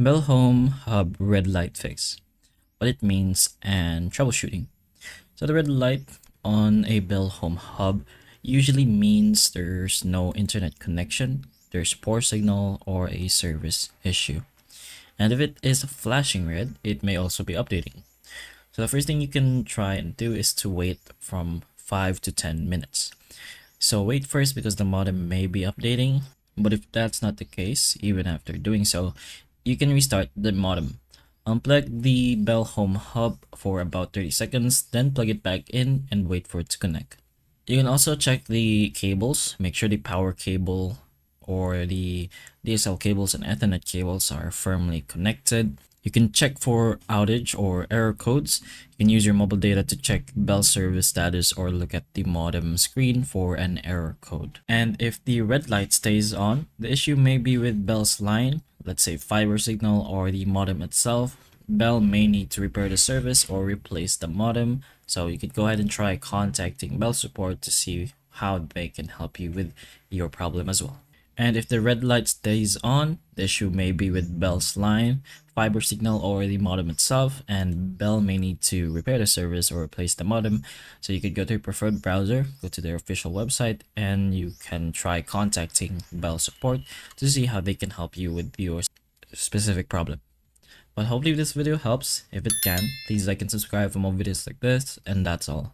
Bell Home Hub red light fix, what it means, and troubleshooting. So the red light on a Bell Home Hub usually means there's no internet connection, there's poor signal, or a service issue. And if it is flashing red, it may also be updating. So the first thing you can try and do is to wait from 5 to 10 minutes. So wait first because the modem may be updating, but if that's not the case, even after doing so, you can restart the modem. Unplug the Bell Home Hub for about 30 seconds, then plug it back in and wait for it to connect. You can also check the cables, make sure the power cable or the DSL cables and Ethernet cables are firmly connected. You can check for outage or error codes. You can use your mobile data to check Bell service status or look at the modem screen for an error code. And if the red light stays on, the issue may be with Bell's line, let's say fiber signal or the modem itself. Bell may need to repair the service or replace the modem. So you could go ahead and try contacting Bell support to see how they can help you with your problem as well. And if the red light stays on, the issue may be with Bell's line, fiber signal, or the modem itself, and Bell may need to repair the service or replace the modem. So you could go to your preferred browser, go to their official website, and you can try contacting Bell support to see how they can help you with your specific problem. But hopefully this video helps. If it can, please like and subscribe for more videos like this, and that's all.